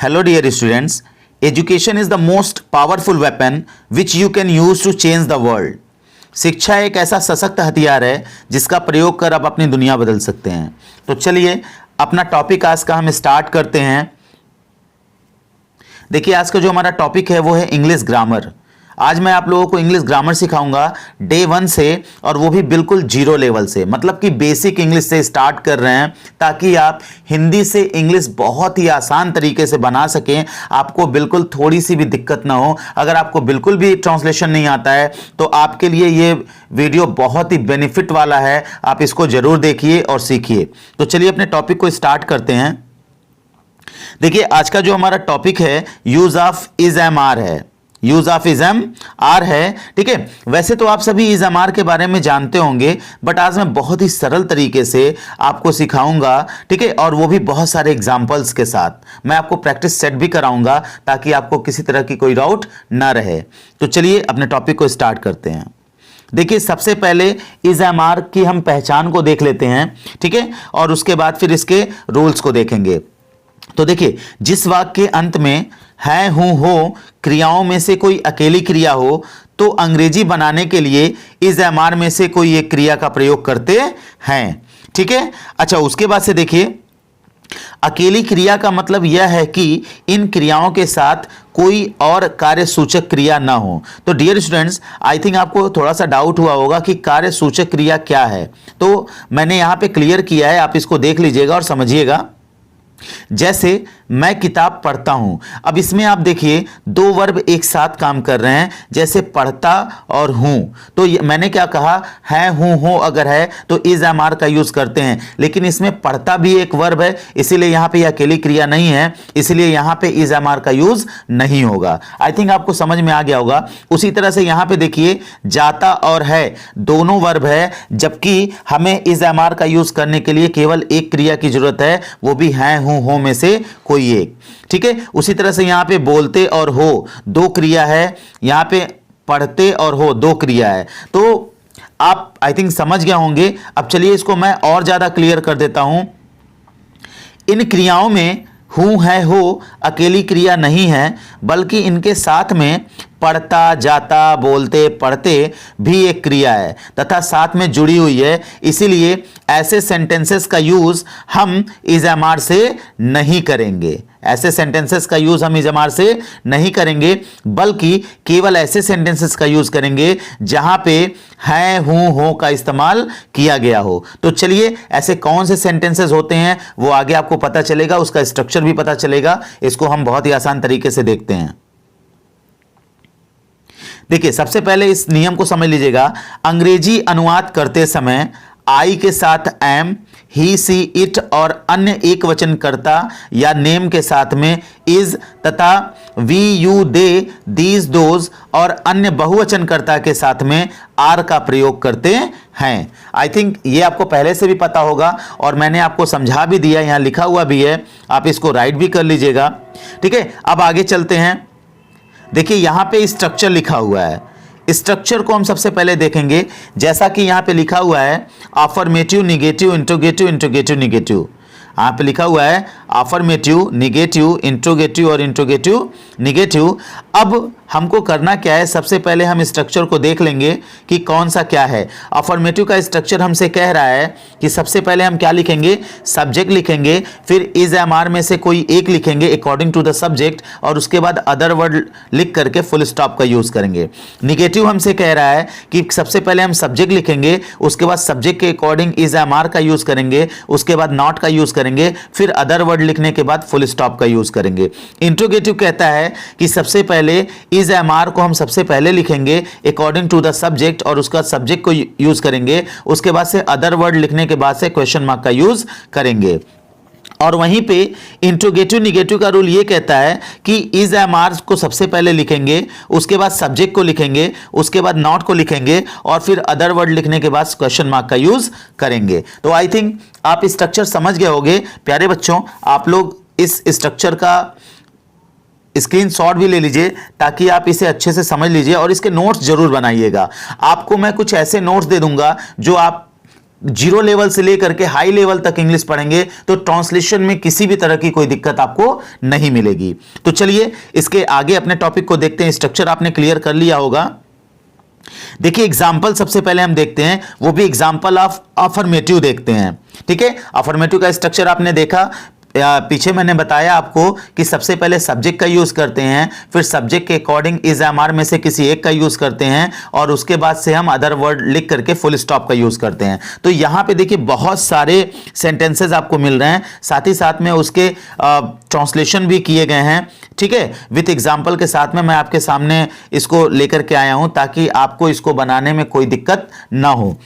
Hello dear students, education is the most powerful weapon which you can use to change the world. शिक्षा एक ऐसा सशक्त हथियार है जिसका प्रयोग कर आप अपनी दुनिया बदल सकते हैं। तो चलिए अपना टॉपिक आज का हम स्टार्ट करते हैं। देखिए आज का जो हमारा टॉपिक है वो है इंग्लिश ग्रामर। आज मैं आप लोगों को इंग्लिश ग्रामर सिखाऊंगा डे 1 से, और वो भी बिल्कुल जीरो लेवल से, मतलब कि बेसिक इंग्लिश से स्टार्ट कर रहे हैं ताकि आप हिंदी से इंग्लिश बहुत ही आसान तरीके से बना सकें, आपको बिल्कुल थोड़ी सी भी दिक्कत ना हो। अगर आपको बिल्कुल भी ट्रांसलेशन नहीं आता है तो आपके लिए ये वीडियो बहुत ही बेनिफिट वाला है, आप इसको जरूर देखिए और सीखिए। तो चलिए अपने टॉपिक को स्टार्ट करते हैं। देखिए आज का जो हमारा टॉपिक है use of is M R है, use of is M R है। ठीक है, वैसे तो आप सभी इज एम आर के बारे में जानते होंगे, बट आज मैं बहुत ही सरल तरीके से आपको सिखाऊंगा। ठीक है, और वो भी बहुत सारे एग्जांपल्स के साथ। मैं आपको प्रैक्टिस सेट भी कराऊंगा ताकि आपको किसी तरह की कोई डाउट ना रहे। तो चलिए अपने टॉपिक को स्टार्ट करते हैं। देखिए सबसे पहले इज एम आर की हम पहचान को देख लेते हैं। ठीक है, और उसके बाद फिर इसके रूल्स को देखेंगे। तो देखिए जिस वाक्य के अंत में है, हूं, हो क्रियाओं में से कोई अकेली क्रिया हो तो अंग्रेजी बनाने के लिए इज एम आर में से कोई एक क्रिया का प्रयोग करते हैं। ठीक है, अच्छा उसके बाद से देखिए अकेली क्रिया का मतलब यह है कि इन क्रियाओं के साथ कोई और कार्य सूचक क्रिया ना हो। तो डियर स्टूडेंट्स, आई थिंक आपको थोड़ा सा डाउट हुआ होगा कि कार्य सूचक क्रिया क्या है, तो मैंने यहां पे क्लियर किया है, आप इसको देख लीजिएगा और समझिएगा। जैसे मैं किताब पढ़ता हूं, अब इसमें आप देखिए दो वर्ब एक साथ काम कर रहे हैं, जैसे पढ़ता और हूं। तो मैंने क्या कहा, है, हूं, हो अगर है तो इज एम आर का यूज करते हैं, लेकिन इसमें पढ़ता भी एक वर्ब है, इसीलिए यहां पे अकेली क्रिया नहीं है, इसलिए यहां पे इज एम आर का यूज नहीं होगा। आई थिंक आपको समझ में आ गया होगा। उसी तरह से यहां पे देखिए जाता और है दोनों वर्ब है, जबकि हमें इज एम आर का यूज करने के लिए केवल एक क्रिया की जरूरत है, वो भी है, हूं, हो में से कोई एक। ठीक है, उसी तरह से यहां पे बोलते और हो दो क्रिया है, यहां पे पढ़ते और हो दो क्रिया है। तो आप आई थिंक समझ गए होंगे। अब चलिए इसको मैं और ज्यादा क्लियर कर देता हूं। इन क्रियाओं में हूं, है, हो अकेली क्रिया नहीं है, बल्कि इनके साथ में पढ़ता, जाता, बोलते, पढ़ते भी एक क्रिया है तथा साथ में जुड़ी हुई है। इसीलिए ऐसे सेंटेंसेस का यूज हम इज एम आर से नहीं करेंगे, ऐसे सेंटेंसेस का यूज हम इज एम आर से नहीं करेंगे, बल्कि केवल ऐसे सेंटेंसेस का यूज करेंगे जहां पे है, हूं, हो का इस्तेमाल किया गया हो। तो चलिए ऐसे कौन से सेंटेंसेस होते हैं वो आगे आपको पता चलेगा, उसका स्ट्रक्चर भी पता चलेगा। इसको हम बहुत ही आसान तरीके से देखते हैं। देखिए सबसे पहले इस नियम को समझ लीजिएगा। अंग्रेजी अनुवाद करते समय आई के साथ एम, ही, सी, इट और अन्य एक वचन कर्ता या नेम के साथ में इज तथा we, you, they, these, those और अन्य बहुवचन कर्ता के साथ में आर का प्रयोग करते हैं। आई थिंक ये आपको पहले से भी पता होगा और मैंने आपको समझा भी दिया, यहां लिखा हुआ भी है, आप इसको राइट भी कर लीजिएगा। ठीक है, अब आगे चलते हैं। देखिए यहां पे स्ट्रक्चर लिखा हुआ है, स्ट्रक्चर को हम सबसे पहले देखेंगे। जैसा कि यहां पे लिखा हुआ है affirmative, negative, interrogative, interrogative, negative. यहां पे लिखा हुआ है अफर्मेटिव, निगेटिव, इंट्रोगेटिव और इंट्रोगेटिव, निगेटिव। अब हमको करना क्या है, सबसे पहले हम स्ट्रक्चर को देख लेंगे कि कौन सा क्या है। अफर्मेटिव का स्ट्रक्चर हमसे कह रहा है कि सबसे पहले हम क्या लिखेंगे, सब्जेक्ट लिखेंगे, फिर इज एम आर में से कोई एक लिखेंगे अकॉर्डिंग टू द सब्जेक्ट, और उसके बाद अदर वर्ड लिख करके फुल स्टॉप का यूज करेंगे। निगेटिव हमसे कह रहा है कि सबसे पहले हम सब्जेक्ट लिखेंगे, उसके बाद सब्जेक्ट के अकॉर्डिंग इज एम आर का यूज करेंगे, उसके बाद नॉट का यूज करेंगे, फिर अदर वर्ड लिखने के बाद फुल स्टॉप का यूज करेंगे। इंट्रोगेटिव कहता है कि सबसे पहले इज एम आर को हम सबसे पहले लिखेंगे अकॉर्डिंग टू द सब्जेक्ट और उसका सब्जेक्ट को यूज करेंगे, उसके बाद से अदर वर्ड लिखने के बाद से क्वेश्चन मार्क का यूज करेंगे। और वहीं पे इंट्रोगेटिव निगेटिव का रूल ये कहता है कि इज एम आर को सबसे पहले लिखेंगे, उसके बाद सब्जेक्ट को लिखेंगे, उसके बाद नॉट को लिखेंगे और फिर अदर वर्ड लिखने के बाद क्वेश्चन मार्क का यूज करेंगे। तो आई थिंक आप स्ट्रक्चर समझ गए होंगे। प्यारे बच्चों, आप लोग इस स्ट्रक्चर का स्क्रीनशॉट भी ले लीजिए ताकि आप इसे अच्छे से समझ लीजिए और इसके नोट्स जरूर बनाइएगा। आपको मैं कुछ ऐसे नोट्स दे दूंगा जो आप जीरो लेवल से लेकर के हाई लेवल तक इंग्लिश पढ़ेंगे तो ट्रांसलेशन में किसी भी तरह की कोई दिक्कत आपको नहीं मिलेगी। तो चलिए इसके आगे अपने टॉपिक को देखते हैं। स्ट्रक्चर आपने क्लियर कर लिया होगा। देखिए एग्जाम्पल सबसे पहले हम देखते हैं, वो भी एग्जाम्पल ऑफ अफर्मेटिव देखते हैं। ठीक है, अफर्मेटिव का स्ट्रक्चर आपने देखा, पीछे मैंने बताया आपको कि सबसे पहले सब्जेक्ट का यूज करते हैं, फिर सब्जेक्ट के अकॉर्डिंग इज एम आर में से किसी एक का यूज करते हैं और उसके बाद से हम अदर वर्ड लिख करके फुल स्टॉप का यूज करते हैं। तो यहां पे देखिए बहुत सारे सेंटेंसेस आपको मिल रहे हैं, साथ ही साथ में उसके ट्रांसलेशन भी किए गए हैं। ठीक है, विथ एग्जाम्पल के साथ में मैं आपके सामने इसको लेकर के आया हूं ताकि आपको इसको बनाने में कोई दिक्कत ना हो।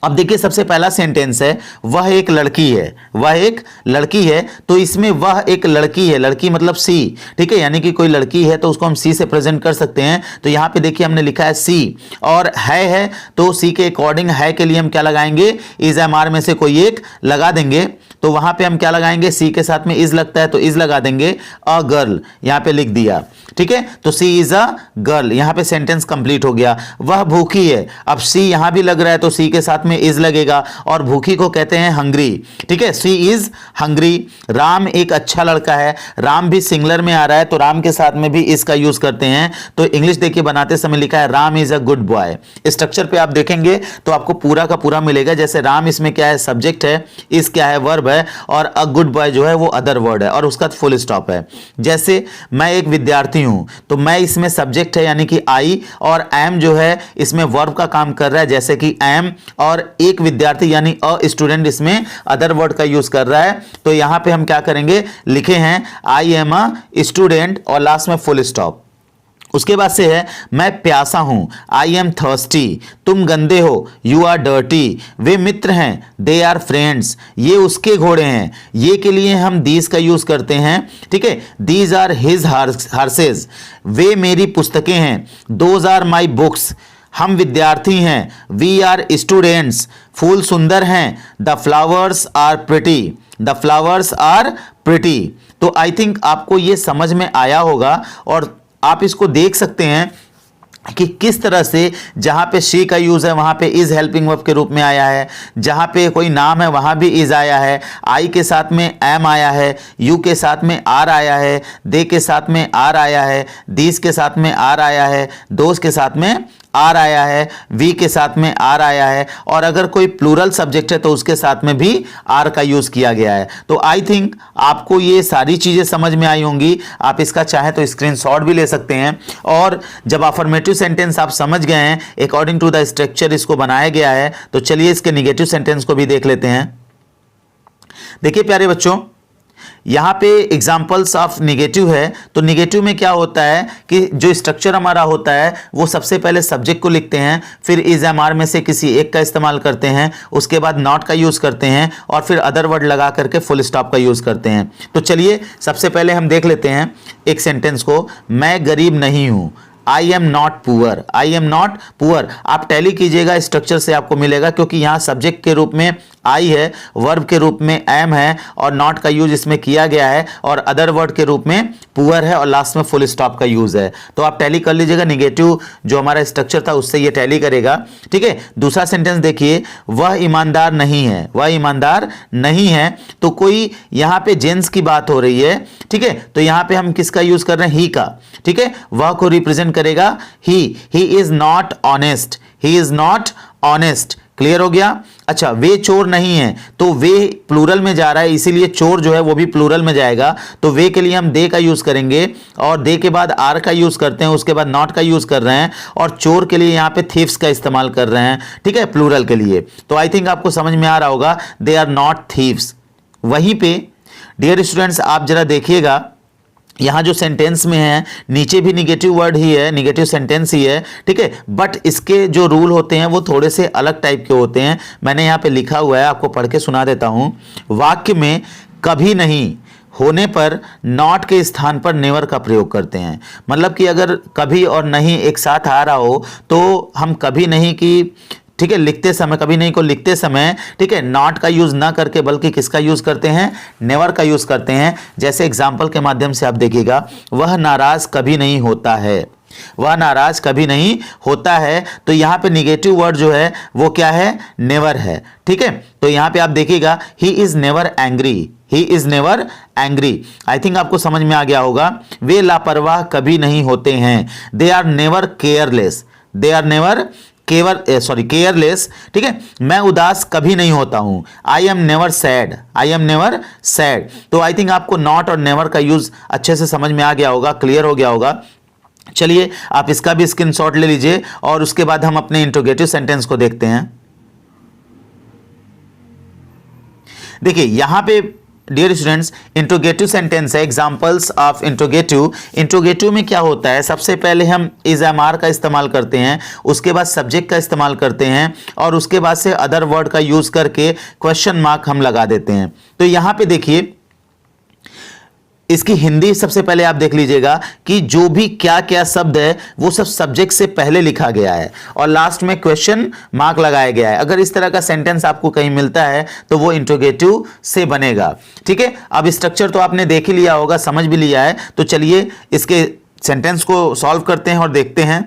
अब देखिए सबसे पहला सेंटेंस है, वह एक लड़की है, वह एक लड़की है। तो इसमें वह एक लड़की है, लड़की मतलब सी। ठीक है, यानी कि कोई लड़की है तो उसको हम सी से प्रेजेंट कर सकते हैं। तो यहां पे देखिए हमने लिखा है सी, और है तो सी के अकॉर्डिंग है के लिए हम क्या लगाएंगे, इज एम आर में से कोई एक लगा देंगे। तो वहां पे हम क्या लगाएंगे, सी के साथ में इज लगता है तो इज लगा देंगे। अ गर्ल यहां पे लिख दिया। ठीक है, तो सी इज अ गर्ल, यहां पे सेंटेंस कंप्लीट हो गया। वह भूखी है, अब सी यहां भी लग रहा है तो सी के साथ में इज लगेगा, और भूखी को कहते हैं हंग्री। ठीक है, सी इज हंग्री। राम एक अच्छा लड़का है, राम भी सिंगुलर में आ रहा है तो राम के साथ में भी इसका यूज करते हैं। तो इंग्लिश देखिए बनाते समय लिखा है Ram is a good boy. Structure पे आप देखेंगे तो आपको पूरा का पूरा मिलेगा। जैसे राम इसमें क्या है, सब्जेक्ट है, इस क्या है, वर्ब है, और अ गुड बॉय जो है वो अदर वर्ड है, और उसका फुल स्टॉप है। जैसे मैं एक विद्यार्थी हूं, तो मैं इसमें सब्जेक्ट है यानी कि आई, और एम जो है इसमें वर्ब का काम कर रहा है जैसे कि एम, और एक विद्यार्थी यानी अ स्टूडेंट इसमें अदर वर्ड का यूज कर रहा है। तो यहां पे हम क्या करेंगे, लिखे हैं आई एम अ स्टूडेंट और लास्ट में फुल स्टॉप। उसके बाद से है मैं प्यासा हूं, आई एम थर्स्टी। तुम गंदे हो, यू आर डर्टी। वे मित्र हैं, दे आर फ्रेंड्स। ये उसके घोड़े हैं, ये के लिए हम दीज का यूज करते हैं। ठीक है, दीज आर हिज हॉर्सेस। वे मेरी पुस्तकें हैं, दोज आर माई बुक्स। हम विद्यार्थी हैं, वी आर स्टूडेंट्स। फूल सुंदर हैं, the flowers are pretty, the flowers are pretty. तो आई थिंक आपको ये समझ में आया होगा, और आप इसको देख सकते हैं कि किस तरह से जहां पे शी का यूज है वहां पे इज हेल्पिंग वर्ब के रूप में आया है, जहां पे कोई नाम है वहां भी इज आया है, आई के साथ में एम आया है, यू के साथ में आर आया है, दे के साथ में आर आया है, दीस के साथ में आर आया है, दोस्त के साथ में आर आया है, वी के साथ में आर आया है, और अगर कोई प्लूरल सब्जेक्ट है तो उसके साथ में भी आर का यूज किया गया है। तो आई थिंक आपको ये सारी चीजें समझ में आई होंगी। आप इसका चाहे तो स्क्रीनशॉट भी ले सकते हैं, और जब अफर्मेटिव सेंटेंस आप समझ गए हैं अकॉर्डिंग टू द स्ट्रक्चर इसको बनाया गया है, तो चलिए इसके निगेटिव सेंटेंस को भी देख लेते हैं। देखिए प्यारे बच्चों, यहां पे एग्जाम्पल्स ऑफ निगेटिव है। तो निगेटिव में क्या होता है कि जो स्ट्रक्चर हमारा होता है वो सबसे पहले सब्जेक्ट को लिखते हैं, फिर इज एम आर में से किसी एक का इस्तेमाल करते हैं, उसके बाद नॉट का यूज करते हैं, और फिर अदर वर्ड लगा करके फुल स्टॉप का यूज करते हैं। तो चलिए सबसे पहले हम देख लेते हैं एक सेंटेंस को, मैं गरीब नहीं हूं, I am not poor, I am not poor. आप टैली कीजिएगा, स्ट्रक्चर से आपको मिलेगा, क्योंकि यहाँ सब्जेक्ट के रूप में आई है, वर्ब के रूप में एम है, और नॉट का यूज इसमें किया गया है, और अदर वर्ड के रूप में पुअर है, और लास्ट में फुल स्टॉप का यूज है। तो आप टैली कर लीजिएगा, निगेटिव जो हमारा स्ट्रक्चर था उससे ये टैली करेगा। ठीक है, दूसरा सेंटेंस देखिए, वह ईमानदार नहीं है, वह ईमानदार नहीं है। तो कोई यहाँ पे जेंट्स की बात हो रही है। ठीक है, तो यहाँ पे हम किसका यूज कर रहे हैं, ही का। ठीक है, वह को रिप्रेजेंट करेगा he is not honest, he is not honest. Clear हो गया। अच्छा, वे चोर नहीं है, तो वे प्लूरल में जा रहा है, इसीलिए चोर जो है वो भी प्लूरल में जाएगा। तो वे के लिए हम दे का यूज करेंगे, और दे के बाद आर का यूज करते हैं, उसके बाद नॉट का यूज कर रहे हैं, और चोर के लिए यहाँ पे थीव्स का इस्तेमाल कर रहे हैं। ठीक है, प्लूरल के लिए। तो आई थिंक आपको समझ में आ रहा होगा, दे आर नॉट थीव्स। वहीं पे डियर स्टूडेंट्स आप जरा देखिएगा, यहाँ जो सेंटेंस में है नीचे भी निगेटिव वर्ड ही है, निगेटिव सेंटेंस ही है। ठीक है, बट इसके जो रूल होते हैं वो थोड़े से अलग टाइप के होते हैं। मैंने यहाँ पे लिखा हुआ है, आपको पढ़ के सुना देता हूँ। वाक्य में कभी नहीं होने पर नॉट के स्थान पर नेवर का प्रयोग करते हैं। मतलब कि अगर कभी और नहीं एक साथ आ रहा हो तो हम कभी नहीं की, ठीक है, लिखते समय, कभी नहीं को लिखते समय, ठीक है, नॉट का यूज ना करके बल्कि किसका यूज करते हैं, नेवर का यूज करते हैं। जैसे एग्जाम्पल के माध्यम से आप देखिएगा, वह नाराज कभी नहीं होता है। वह नाराज कभी नहीं होता है। तो यहाँ पे निगेटिव वर्ड जो है वो क्या है, नेवर है। ठीक है, तो यहाँ पे आप देखिएगा he is never angry, he is never angry. I think आपको समझ में आ गया होगा। वे लापरवाह कभी नहीं होते हैं, they are never careless, they are never careless. ठीक है, मैं उदास कभी नहीं होता हूं, I am never sad, I am never sad. तो आई थिंक आपको नॉट और नेवर का यूज अच्छे से समझ में आ गया होगा, क्लियर हो गया होगा। चलिए आप इसका भी स्क्रीनशॉट ले लीजिए और उसके बाद हम अपने इंट्रोगेटिव सेंटेंस को देखते हैं। देखिए यहां पे डियर स्टूडेंट्स इंट्रोगेटिव सेंटेंस है, एग्जांपल्स ऑफ इंट्रोगेटिव। इंट्रोगेटिव में क्या होता है, सबसे पहले हम इज एम आर का इस्तेमाल करते हैं, उसके बाद सब्जेक्ट का इस्तेमाल करते हैं और उसके बाद से अदर वर्ड का यूज करके क्वेश्चन मार्क हम लगा देते हैं। तो यहां पे देखिए इसकी हिंदी सबसे पहले आप देख लीजिएगा कि जो भी क्या क्या शब्द है वो सब सब्जेक्ट से पहले लिखा गया है और लास्ट में क्वेश्चन मार्क लगाया गया है। अगर इस तरह का सेंटेंस आपको कहीं मिलता है तो वो इंट्रोगेटिव से बनेगा। ठीक है, अब स्ट्रक्चर तो आपने देख ही लिया होगा, समझ भी लिया है। तो चलिए इसके सेंटेंस को सॉल्व करते हैं और देखते हैं।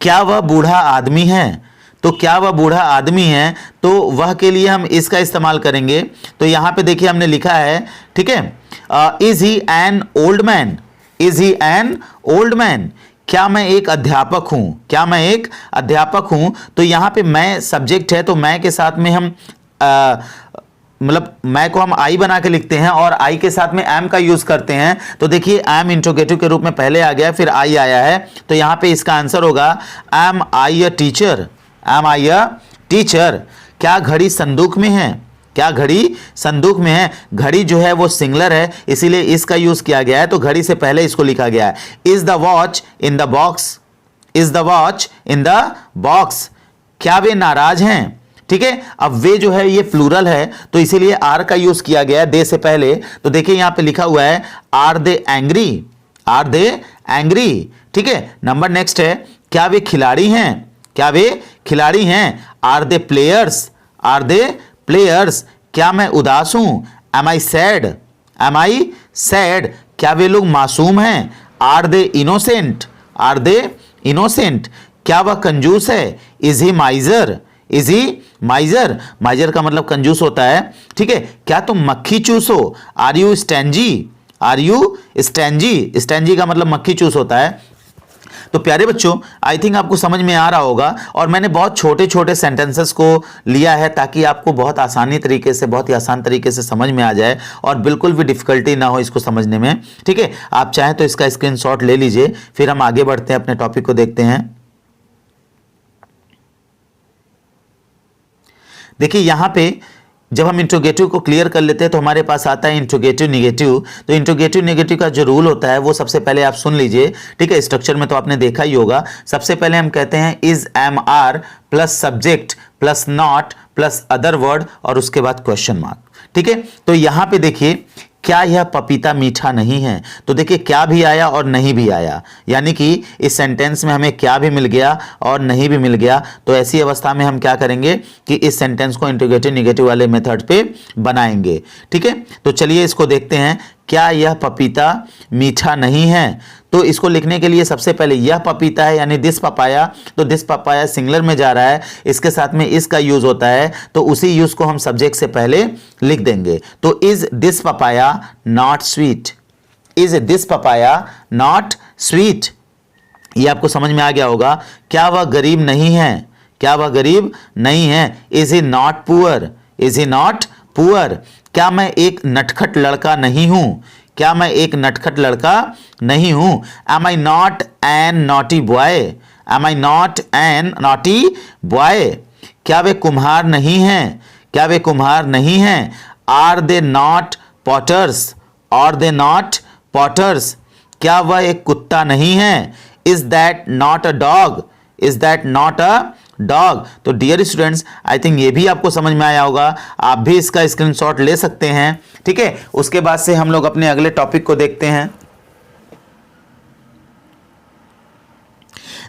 क्या वह बूढ़ा आदमी है, तो क्या वह बूढ़ा आदमी है, तो वह के लिए हम इसका इस्तेमाल करेंगे। तो यहां पे देखिए हमने लिखा है, ठीक है, is he an old man, is he an old man. क्या मैं एक अध्यापक हूं, क्या मैं एक अध्यापक हूं। तो यहां पे मैं सब्जेक्ट है तो मैं के साथ में हम मतलब मैं को हम आई बना के लिखते हैं और आई के साथ में एम का यूज करते हैं। तो देखिए एम इंट्रोगेटिव के रूप में पहले आ गया, फिर आई आया है। तो यहां पे इसका आंसर होगा am I a teacher, am I a teacher. क्या घड़ी संदूक में है, क्या घड़ी संदूक में है। घड़ी जो है वो सिंगुलर है इसीलिए इसका यूज किया गया है, तो घड़ी से पहले इसको लिखा गया है। Is the watch in the box, is the watch in the box. क्या वे नाराज हैं, ठीक है। अब वे जो है ये प्लूरल है तो इसीलिए आर का यूज किया गया है दे से पहले। तो देखिए यहां पे लिखा हुआ है are they angry, are they angry. ठीक है, नंबर नेक्स्ट है क्या वे खिलाड़ी हैं, क्या वे खिलाड़ी हैं। Are they players, are they players. क्या मैं उदास हूं, am I sad, am I sad. क्या वे लोग मासूम हैं, are they innocent, are they innocent. क्या वह कंजूस है, इज ही माइजर, इज ही माइजर। माइजर का मतलब कंजूस होता है। ठीक है, क्या तुम मक्खी चूस हो, आर यू स्टैंजी, आर यू स्टैंजी। स्टैंजी का मतलब मक्खी चूस होता है। तो प्यारे बच्चों आई थिंक आपको समझ में आ रहा होगा और मैंने बहुत छोटे छोटे सेंटेंसेस को लिया है ताकि आपको बहुत आसानी तरीके से, बहुत ही आसान तरीके से समझ में आ जाए और बिल्कुल भी डिफिकल्टी ना हो इसको समझने में। ठीक है, आप चाहें तो इसका स्क्रीनशॉट ले लीजिए, फिर हम आगे बढ़ते हैं, अपने टॉपिक को देखते हैं। देखिए यहां पे जब हम इंट्रोगेटिव को क्लियर कर लेते हैं तो हमारे पास आता है इंट्रोगेटिव निगेटिव। तो इंट्रोगेटिव निगेटिव का जो रूल होता है वो सबसे पहले आप सुन लीजिए। ठीक है, स्ट्रक्चर में तो आपने देखा ही होगा। सबसे पहले हम कहते हैं is M are plus subject plus not plus other word और उसके बाद क्वेश्चन मार्क। ठीक है, तो यहां पे देखिए क्या यह पपीता मीठा नहीं है। तो देखिए क्या भी आया और नहीं भी आया, यानी कि इस सेंटेंस में हमें क्या भी मिल गया और नहीं भी मिल गया। तो ऐसी अवस्था में हम क्या करेंगे कि इस सेंटेंस को इंट्रोगेटिव निगेटिव वाले मेथड पे बनाएंगे। ठीक है, तो चलिए इसको देखते हैं। क्या यह पपीता मीठा नहीं है। तो इसको लिखने के लिए सबसे पहले यह पपीता है यानी दिस पपाया, तो दिस पपाया सिंगुलर में जा रहा है, इसके साथ में इसका यूज होता है तो उसी यूज को हम सब्जेक्ट से पहले लिख देंगे। तो is this papaya not sweet, is this papaya not sweet. ये आपको समझ में आ गया होगा। क्या वह गरीब नहीं है, क्या वह गरीब नहीं है। Is he not poor, is he not poor. क्या मैं एक नटखट लड़का नहीं हूं, क्या मैं एक नटखट लड़का नहीं हूं। Am I not an naughty boy, am I not an naughty boy. क्या वे कुम्हार नहीं हैं, क्या वे कुम्हार नहीं हैं। Are they not potters, are they not potters. क्या वह एक कुत्ता नहीं है। Is that not a dog, is that not a dog. तो डियर स्टूडेंट्स आई थिंक ये भी आपको समझ में आया होगा, आप भी इसका स्क्रीनशॉट ले सकते हैं। ठीक है, उसके बाद से हम लोग अपने अगले टॉपिक को देखते हैं।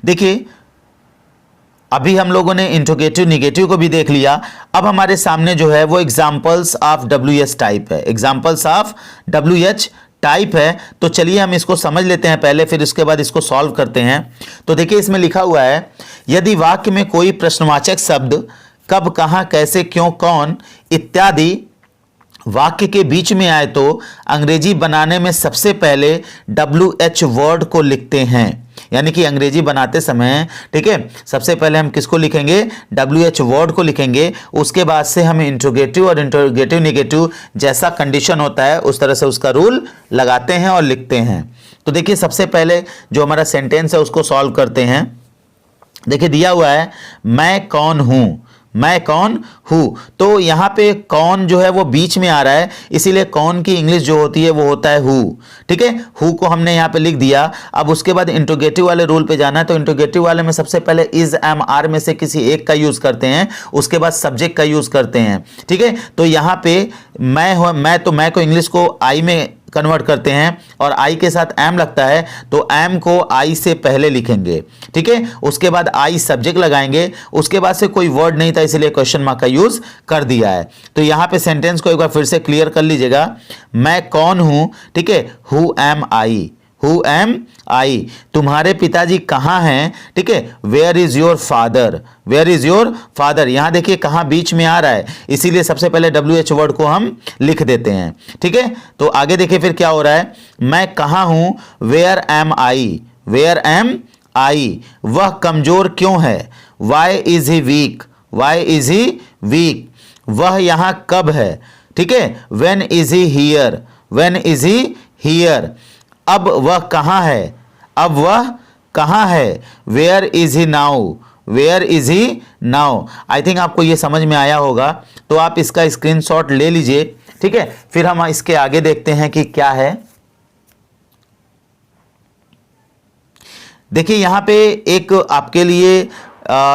देखिए अभी हम लोगों ने इंट्रोगेटिव निगेटिव को भी देख लिया। अब हमारे सामने जो है वो एग्जांपल्स ऑफ WH टाइप है, एग्जांपल्स ऑफ WH टाइप है। तो चलिए हम इसको समझ लेते हैं पहले, फिर उसके बाद इसको सॉल्व करते हैं। तो देखिए इसमें लिखा हुआ है, यदि वाक्य में कोई प्रश्नवाचक शब्द कब, कहां, कैसे, क्यों, कौन इत्यादि वाक्य के बीच में आए तो अंग्रेजी बनाने में सबसे पहले WH वर्ड को लिखते हैं। यानी कि अंग्रेजी बनाते समय, ठीक है, सबसे पहले हम किसको लिखेंगे, WH वर्ड को लिखेंगे। उसके बाद से हम इंट्रोगेटिव और इंट्रोगेटिव नेगेटिव जैसा कंडीशन होता है उस तरह से उसका रूल लगाते हैं और लिखते हैं। तो देखिए सबसे पहले जो हमारा सेंटेंस है उसको सॉल्व करते हैं। देखिए दिया हुआ है, मैं कौन हूं, मैं कौन हूं। तो यहां पे कौन जो है वो बीच में आ रहा है, इसीलिए कौन की इंग्लिश जो होती है वो होता है हु। ठीक है, हु को हमने यहां पे लिख दिया। अब उसके बाद इंट्रोगेटिव वाले रूल पे जाना है। तो इंट्रोगेटिव वाले में सबसे पहले इज, एम, आर में से किसी एक का यूज करते हैं, उसके बाद सब्जेक्ट का यूज करते हैं। ठीक है, तो यहां पे मैं को इंग्लिश को आई में कन्वर्ट करते हैं और आई के साथ एम लगता है, तो एम को आई से पहले लिखेंगे। ठीक है, उसके बाद आई सब्जेक्ट लगाएंगे। उसके बाद से कोई वर्ड नहीं था इसलिए क्वेश्चन मार्क का यूज कर दिया है। तो यहां पे सेंटेंस को एक बार फिर से क्लियर कर लीजिएगा, मैं कौन हूं, ठीक है, who am I, who am I. तुम्हारे पिताजी कहाँ हैं, ठीक है, where is your father, where is your father. यहां देखिए कहाँ बीच में आ रहा है, इसीलिए सबसे पहले WH वर्ड को हम लिख देते हैं। ठीक है, तो आगे देखिए फिर क्या हो रहा है, मैं कहाँ हूं, where am I, where am I. वह कमजोर क्यों है, why is he weak, why is he weak. वह यहां कब है, ठीक है, when is he here, when is he here. अब वह कहां है, अब वह कहां है, where is he now, where is he now. I think आपको यह समझ में आया होगा, तो आप इसका स्क्रीनशॉट ले लीजिए। ठीक है, फिर हम इसके आगे देखते हैं कि क्या है। देखिए यहां पे एक आपके लिए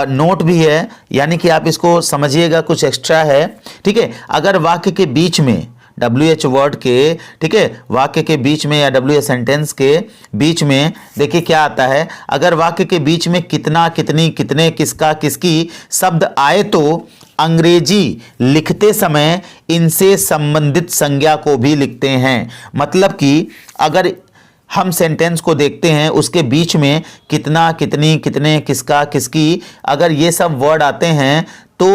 नोट भी है, यानी कि आप इसको समझिएगा, कुछ एक्स्ट्रा है। ठीक है, अगर वाक्य के बीच में WH वर्ड के, ठीक है, वाक्य के बीच में या WH सेंटेंस के बीच में देखिए क्या आता है, अगर वाक्य के बीच में कितना, कितनी, कितने, किसका, किसकी शब्द आए तो अंग्रेजी लिखते समय इनसे संबंधित संज्ञा को भी लिखते हैं। मतलब कि अगर हम सेंटेंस को देखते हैं उसके बीच में कितना, कितनी, कितने, किसका, किसकी, अगर ये सब वर्ड आते हैं तो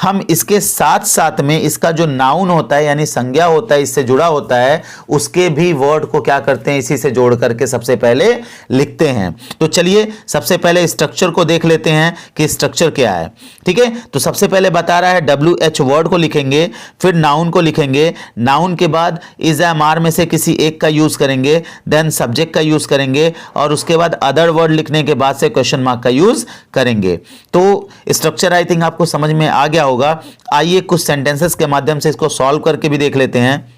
हम इसके साथ साथ में इसका जो नाउन होता है यानी संज्ञा होता है, इससे जुड़ा होता है, उसके भी वर्ड को क्या करते हैं, इसी से जोड़ करके सबसे पहले लिखते हैं। तो चलिए सबसे पहले स्ट्रक्चर को देख लेते हैं कि स्ट्रक्चर क्या है। ठीक है, तो सबसे पहले बता रहा है WH वर्ड को लिखेंगे, फिर नाउन को लिखेंगे, नाउन के बाद इज, एम, आर में से किसी एक का यूज करेंगे, देन सब्जेक्ट का यूज करेंगे और उसके बाद अदर वर्ड लिखने के बाद से क्वेश्चन मार्क का यूज करेंगे। तो स्ट्रक्चर आई थिंक आपको समझ में आ गया होगा। आइए कुछ सेंटेंसेस के माध्यम से इसको सॉल्व करके भी देख लेते हैं।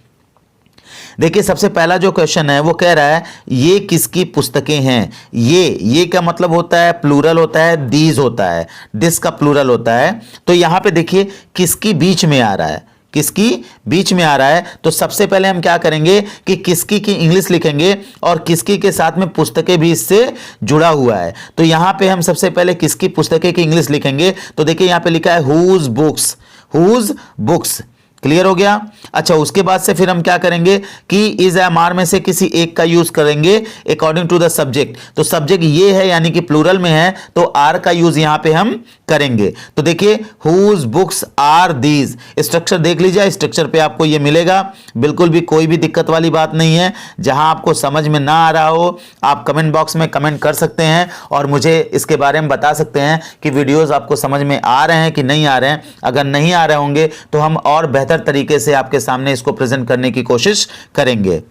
देखिए सबसे पहला जो क्वेश्चन है वो कह रहा है ये किसकी पुस्तकें हैं। ये क्या मतलब होता है, प्लूरल होता है, दीज होता है, दिस का प्लूरल होता है। तो यहां पे देखिए किसकी बीच में आ रहा है, किसकी बीच में आ रहा है। तो सबसे पहले हम क्या करेंगे कि किसकी की इंग्लिश लिखेंगे और किसकी के साथ में पुस्तकें भी इससे जुड़ा हुआ है। तो यहां पे हम सबसे पहले किसकी पुस्तकें की इंग्लिश लिखेंगे। तो देखिए यहां पे लिखा है whose books, whose books. Clear हो गया। अच्छा, उसके बाद से फिर हम क्या करेंगे कि इज, एम, आर में से किसी एक का यूज करेंगे अकॉर्डिंग टू द सब्जेक्ट। तो सब्जेक्ट ये है यानी कि प्लूरल में है, तो आर का यूज यहां पे हम करेंगे। तो देखिए whose books are these. Structure देख लीजिए, स्ट्रक्चर पे आपको ये मिलेगा, बिल्कुल भी कोई भी दिक्कत वाली बात नहीं है। जहां आपको समझ में ना आ रहा हो आप कमेंट बॉक्स में कमेंट कर सकते हैं और मुझे इसके बारे में बता सकते हैं कि वीडियोस आपको समझ में आ रहे हैं कि नहीं आ रहे हैं। अगर नहीं आ रहे होंगे तो हम और बेहतर तरीके से आपके सामने इसको प्रेजेंट करने की कोशिश करेंगे।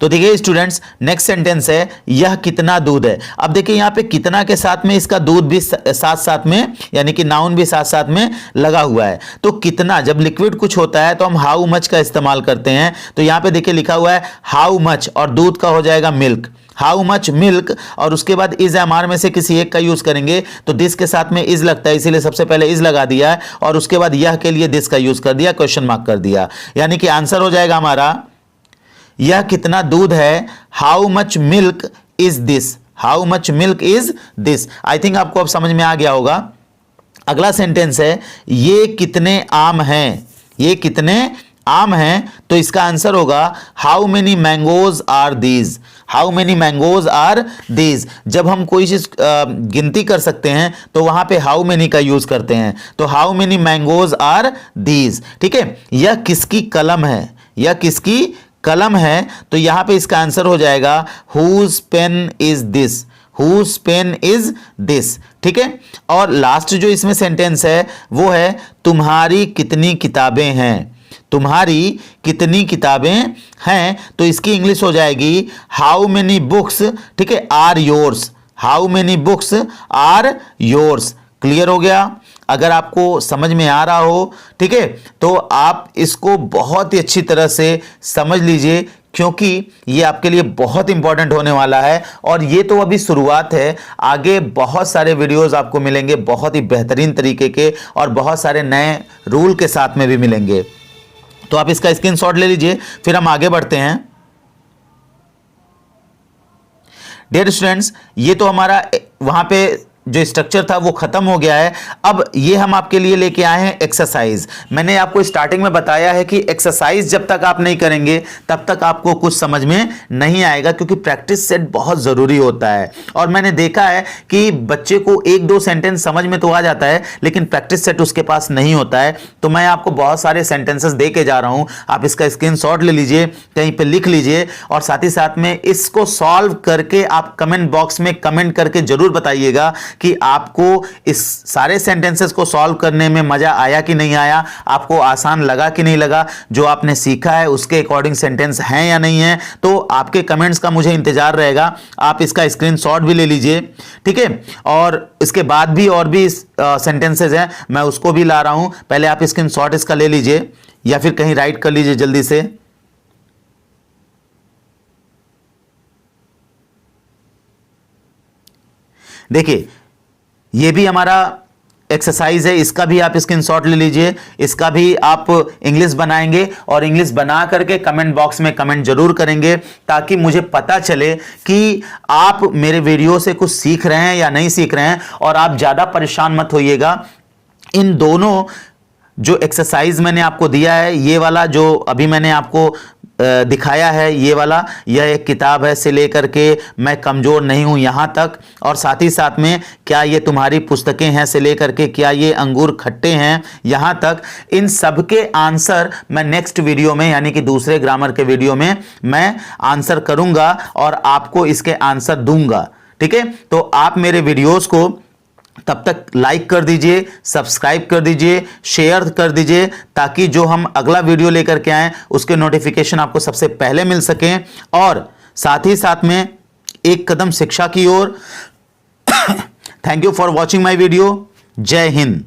तो देखिए स्टूडेंट्स, नेक्स्ट सेंटेंस है यह कितना दूध है। अब देखिए यहां पे कितना के साथ में इसका दूध भी साथ साथ में यानी कि नाउन भी साथ साथ में लगा हुआ है। तो कितना, जब लिक्विड कुछ होता है तो हम हाउ मच का इस्तेमाल करते हैं। तो यहां पे देखिए लिखा हुआ है हाउ मच और दूध का हो जाएगा मिल्क, हाउ मच मिल्क। और उसके बाद इज, एम, आर में से किसी एक का यूज करेंगे। तो दिस के साथ में इज लगता है इसीलिए सबसे पहले इज लगा दिया है और उसके बाद यह के लिए दिस का यूज कर दिया, क्वेश्चन मार्क कर दिया। यानी कि आंसर हो जाएगा हमारा यह कितना दूध है, how much milk is this, how much milk is this. I think आपको अब समझ में आ गया होगा। अगला सेंटेंस है ये कितने आम हैं, ये कितने आम हैं, तो इसका आंसर होगा how many mangoes are these. How many mangoes are these. जब हम कोई चीज गिनती कर सकते हैं तो वहां पे हाउ मेनी का यूज करते हैं, तो how many mangoes are these. ठीक है, यह किसकी कलम है, यह किसकी कलम है, तो यहां पे इसका आंसर हो जाएगा whose pen is this. Whose pen is this. ठीक है, और लास्ट जो इसमें सेंटेंस है वो है तुम्हारी कितनी किताबें हैं। तुम्हारी कितनी किताबें हैं, तो इसकी इंग्लिश हो जाएगी हाउ मेनी बुक्स, ठीक है, are yours. How many books are yours. Clear हो गया? अगर आपको समझ में आ रहा हो, ठीक है, तो आप इसको बहुत ही अच्छी तरह से समझ लीजिए, क्योंकि ये आपके लिए बहुत इंपॉर्टेंट होने वाला है। और ये तो अभी शुरुआत है, आगे बहुत सारे वीडियोस आपको मिलेंगे बहुत ही बेहतरीन तरीके के, और बहुत सारे नए रूल के साथ में भी मिलेंगे। तो आप इसका स्क्रीनशॉट ले लीजिए, फिर हम आगे बढ़ते हैं। डियर स्टूडेंट्स, ये तो हमारा वहां पे जो स्ट्रक्चर था वो खत्म हो गया है। अब ये हम आपके लिए लेके आए हैं एक्सरसाइज। मैंने आपको स्टार्टिंग में बताया है कि एक्सरसाइज जब तक आप नहीं करेंगे तब तक आपको कुछ समझ में नहीं आएगा, क्योंकि प्रैक्टिस सेट बहुत जरूरी होता है। और मैंने देखा है कि बच्चे को एक दो सेंटेंस समझ में तो आ जाता है, लेकिन प्रैक्टिस सेट उसके पास नहीं होता है। तो मैं आपको बहुत सारे सेंटेंसेस दे के जा रहा हूं, आप इसका स्क्रीनशॉट ले लीजिए, कहीं पे लिख लीजिए, और साथ ही साथ में इसको सॉल्व करके आप कमेंट बॉक्स में कमेंट करके जरूर बताइएगा कि आपको इस सारे सेंटेंसेस को सॉल्व करने में मजा आया कि नहीं आया, आपको आसान लगा कि नहीं लगा, जो आपने सीखा है उसके अकॉर्डिंग सेंटेंस हैं या नहीं है। तो आपके कमेंट्स का मुझे इंतजार रहेगा। आप इसका स्क्रीनशॉट भी ले लीजिए, ठीक है, और इसके बाद भी और भी सेंटेंसेस हैं, मैं उसको भी ला रहा हूं। पहले आप स्क्रीनशॉट इसका ले लीजिए या फिर कहीं राइट कर लीजिए जल्दी से। देखिए, ये भी हमारा एक्सरसाइज है, इसका भी आप स्क्रीनशॉट ले लीजिए। इसका भी आप इंग्लिश बनाएंगे और इंग्लिश बना करके कमेंट बॉक्स में कमेंट जरूर करेंगे, ताकि मुझे पता चले कि आप मेरे वीडियो से कुछ सीख रहे हैं या नहीं सीख रहे हैं। और आप ज़्यादा परेशान मत होइएगा, इन दोनों जो एक्सरसाइज मैंने आपको दिया है, ये वाला जो अभी मैंने आपको दिखाया है, ये वाला, यह एक किताब है से लेकर के मैं कमज़ोर नहीं हूं यहां तक, और साथ ही साथ में क्या ये तुम्हारी पुस्तकें हैं से लेकर के क्या ये अंगूर खट्टे हैं यहां तक, इन सब के आंसर मैं नेक्स्ट वीडियो में यानी कि दूसरे ग्रामर के वीडियो में मैं आंसर करूंगा और आपको इसके आंसर दूंगा। ठीक है, तो आप मेरे वीडियोस को तब तक लाइक कर दीजिए, सब्सक्राइब कर दीजिए, शेयर कर दीजिए, ताकि जो हम अगला वीडियो लेकर के आएं उसके नोटिफिकेशन आपको सबसे पहले मिल सकें। और साथ ही साथ में एक कदम शिक्षा की ओर। Thank you for watching my video. जय हिंद।